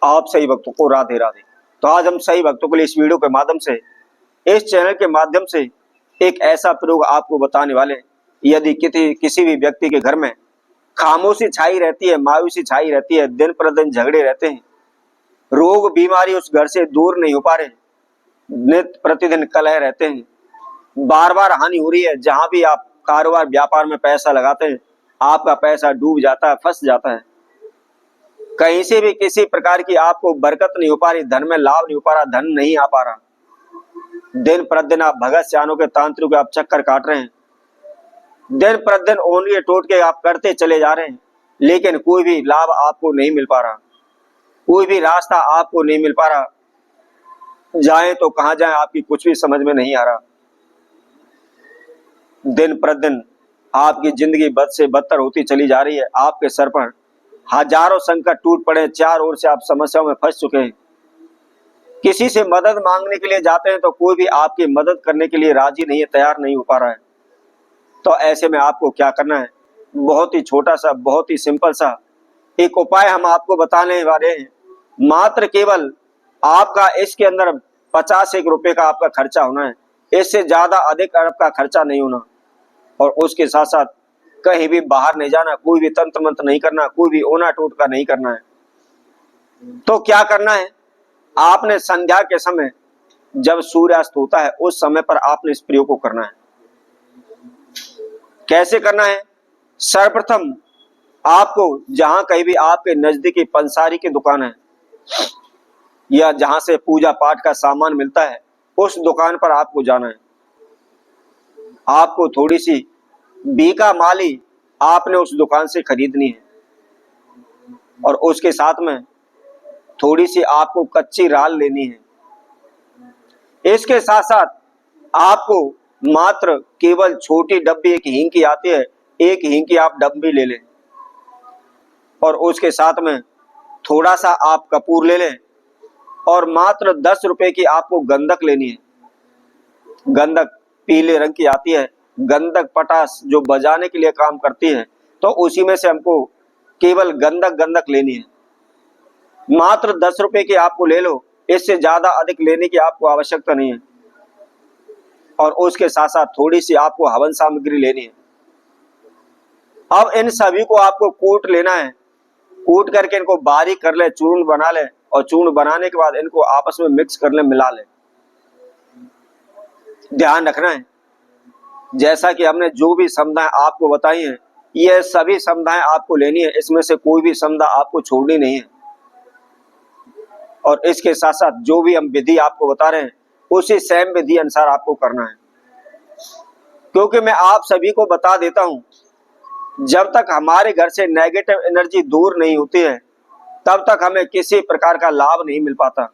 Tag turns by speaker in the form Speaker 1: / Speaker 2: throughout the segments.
Speaker 1: आप सही भक्तों को राधे राधे। तो आज हम सही भक्तों के लिए इस वीडियो के माध्यम से, इस चैनल के माध्यम से एक ऐसा प्रयोग आपको बताने वाले। यदि किसी भी व्यक्ति के घर में खामोशी छाई रहती है, मायूसी छाई रहती है, दिन प्रतिदिन झगड़े रहते हैं, रोग बीमारी उस घर से दूर नहीं हो पा रहे, नित्य प्रतिदिन कलह रहते हैं, बार बार हानि हो रही है, जहां भी आप कारोबार व्यापार में पैसा लगाते हैं आपका पैसा डूब जाता है, फंस जाता है, कहीं से भी किसी प्रकार की आपको बरकत नहीं हो पा रही, धन में लाभ नहीं हो पा रहा, धन नहीं आ पा रहा, दिन प्रतिदिन आप भगत सियानों के तांत्रिक आप चक्कर काट रहे हैं, दिन प्रतिदिन ओनली टोट के आप करते चले जा रहे हैं, लेकिन कोई भी लाभ आपको नहीं मिल पा रहा, कोई भी रास्ता आपको नहीं मिल पा रहा, जाए तो कहां जाए आपकी कुछ भी समझ में नहीं आ रहा। दिन प्रतिदिन आपकी जिंदगी बद से बदतर होती चली जा रही है, आपके सर पर हजारों संकट टूट पड़े, चार ओर से आप समस्याओं में फंस चुके हैं, किसी से मदद मांगने के लिए जाते हैं तो कोई भी आपकी मदद करने के लिए राजी नहीं है, तैयार नहीं हो पा रहा है। तो ऐसे में आपको क्या करना है, बहुत ही छोटा सा, बहुत ही सिंपल सा एक उपाय हम आपको बताने वाले हैं। मात्र केवल आपका इसके अंदर 50 रुपए का आपका खर्चा होना है, इससे ज्यादा अधिक आपका खर्चा नहीं होना, और उसके साथ साथ कहीं भी बाहर नहीं जाना, कोई भी तंत्र मंत्र नहीं करना, कोई भी ओना टोटका नहीं करना है। तो क्या करना है, आपने संध्या के समय जब सूर्यास्त होता है उस समय पर आपने इस प्रयोग को करना है। कैसे करना है, सर्वप्रथम आपको जहां कहीं भी आपके नजदीकी पंसारी की दुकान है या जहां से पूजा पाठ का सामान मिलता है उस दुकान पर आपको जाना है। आपको थोड़ी सी बीका माली आपने उस दुकान से खरीदनी है, और उसके साथ में थोड़ी सी आपको कच्ची राल लेनी है। इसके साथ साथ आपको मात्र केवल छोटी डब्बी एक हींग की आती है, एक हींग की आप डब्बी ले लें, और उसके साथ में थोड़ा सा आप कपूर ले लें, और मात्र 10 रुपए की आपको गंधक लेनी है। गंधक पीले रंग की आती है, गंधक पटास जो बजाने के लिए काम करती है, तो उसी में से हमको केवल गंधक लेनी है। मात्र 10 रुपए की आपको ले लो, इससे ज्यादा अधिक लेने की आपको आवश्यकता नहीं है। और उसके साथ साथ थोड़ी सी आपको हवन सामग्री लेनी है। अब इन सभी को आपको कूट लेना है, कूट करके इनको बारीक कर ले, चूर्ण बना ले, और चूर्ण बनाने के बाद इनको आपस में मिक्स कर ले, मिला ले। ध्यान रखना है, जैसा कि हमने जो भी समझाएं आपको बताई है, ये सभी समझाएं आपको लेनी है, इसमें से कोई भी समझा आपको छोड़नी नहीं है। और इसके साथ साथ जो भी हम विधि आपको बता रहे हैं उसी सेम विधि अनुसार आपको करना है। क्योंकि मैं आप सभी को बता देता हूं, जब तक हमारे घर से नेगेटिव एनर्जी दूर नहीं होती है तब तक हमें किसी प्रकार का लाभ नहीं मिल पाता।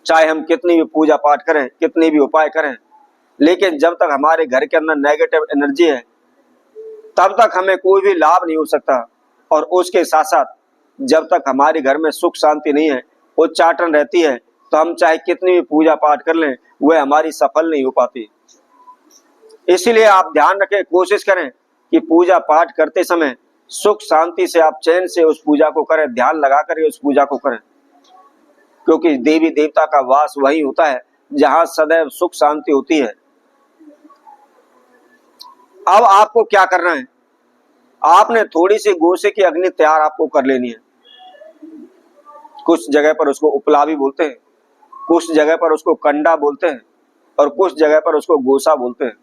Speaker 1: चाहे हम कितनी भी पूजा पाठ करें, कितनी भी उपाय करें, लेकिन जब तक हमारे घर के अंदर नेगेटिव एनर्जी है तब तक हमें कोई भी लाभ नहीं हो सकता। और उसके साथ साथ जब तक हमारे घर में सुख शांति नहीं है, उच्चाटन रहती है, तो हम चाहे कितनी भी पूजा पाठ कर लें वह हमारी सफल नहीं हो पाती। इसीलिए आप ध्यान रखें, कोशिश करें कि पूजा पाठ करते समय सुख शांति से आप चैन से उस पूजा को करें, ध्यान लगा कर उस पूजा को करें, क्योंकि देवी देवता का वास वही होता है जहां सदैव सुख शांति होती है। अब आपको क्या करना है, आपने थोड़ी सी गोसे की अग्नि तैयार आपको कर लेनी है। कुछ जगह पर उसको उपला भी बोलते हैं, कुछ जगह पर उसको कंडा बोलते हैं, और कुछ जगह पर उसको गोसा बोलते हैं।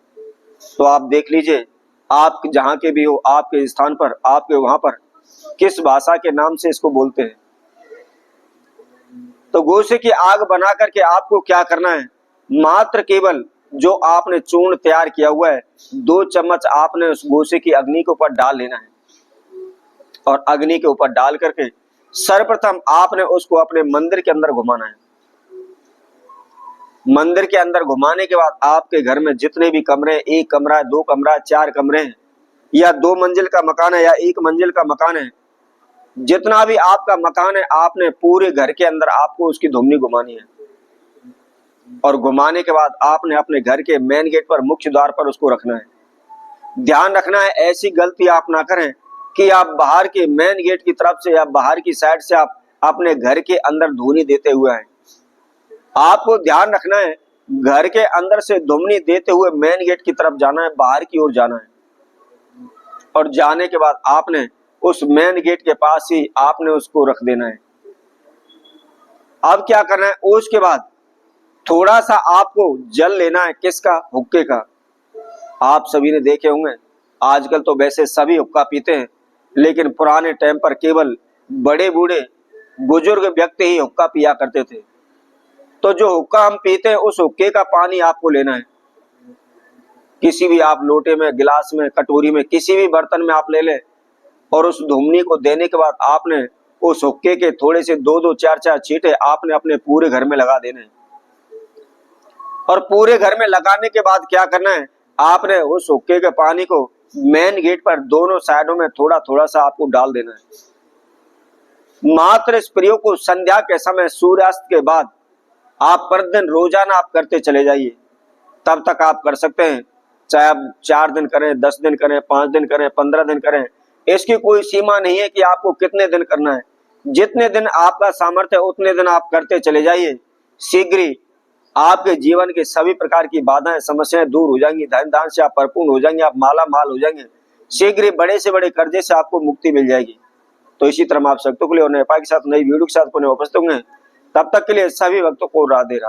Speaker 1: तो आप देख लीजिए, आप जहां के भी हो, आपके स्थान पर, आपके वहां पर किस भाषा के नाम से इसको बोलते हैं। तो गोसे की आग बना करके आपको क्या करना है, मात्र केवल जो आपने चूर्ण तैयार किया हुआ है 2 चम्मच आपने उस गोसे की अग्नि के ऊपर डाल लेना है, और अग्नि के ऊपर डाल करके सर्वप्रथम आपने उसको अपने मंदिर के अंदर घुमाना है। मंदिर के अंदर घुमाने के बाद आपके घर में जितने भी कमरे, 1 कमरा, 2 कमरा, 4 कमरे हैं, या 2 मंजिल का मकान है या 1 मंजिल का मकान है, जितना भी आपका मकान है, आपने पूरे घर के अंदर आपको उसकी धुमनी घुमानी है। और घुमाने के बाद आपने अपने घर के मेन गेट पर, मुख्य द्वार पर उसको रखना है। ध्यान रखना है ऐसी गलती आप ना करें कि आप बाहर के मेन गेट की तरफ से या बाहर की साइड से आप अपने घर के अंदर धूनी देते हुए आए। आपको ध्यान रखना है, घर के अंदर से धूनी देते हुए मेन गेट की तरफ जाना है, बाहर की ओर जाना है। और जाने के बाद आपने उस मेन गेट के पास ही आपने उसको रख देना है। अब क्या करना है, उसके बाद थोड़ा सा आपको जल लेना है। किसका? हुक्के का। आप सभी ने देखे होंगे, आजकल तो वैसे सभी हुक्का पीते हैं, लेकिन पुराने टाइम पर केवल बड़े बूढ़े बुजुर्ग व्यक्ति ही हुक्का पिया करते थे। तो जो हुक्का हम पीते हैं, उस हुक्के का पानी आपको लेना है। किसी भी आप लोटे में, गिलास में, कटोरी में, किसी भी बर्तन में आप ले लें, और उस धुमनी को देने के बाद आपने उस हुक्के के थोड़े से 2-2, 4-4 छींटे आपने अपने पूरे घर में लगा देने हैं। और पूरे घर में लगाने के बाद क्या करना है, आपने उस हुक्के के पानी को मेन गेट पर दोनों साइडों में थोड़ा थोड़ा सा आपको डाल देना है। मात्र इस प्रयोग को संध्या के समय, सूर्यास्त के बाद आप प्रतिदिन रोजाना आप करते चले जाइए। तब तक आप कर सकते हैं, चाहे आप 4 दिन करें, 10 दिन करें, 5 दिन करें, 15 दिन करें, इसकी कोई सीमा नहीं है कि आपको कितने दिन करना है। जितने दिन आपका सामर्थ्य है उतने दिन आप करते चले जाइए। शीघ्र ही आपके जीवन के सभी प्रकार की बाधाएं, समस्याएं दूर हो जाएंगी, धन दान से आप परिपूर्ण हो जाएंगे, आप माला माल हो जाएंगे। शीघ्र ही बड़े से बड़े कर्जे से आपको मुक्ति मिल जाएगी। तो इसी तरह आप सबको के लिए और नेपाल के साथ नई वीडियो के साथ पुनः उपस्थित होंगे। तब तक के लिए सभी भक्तों को राधे राधे।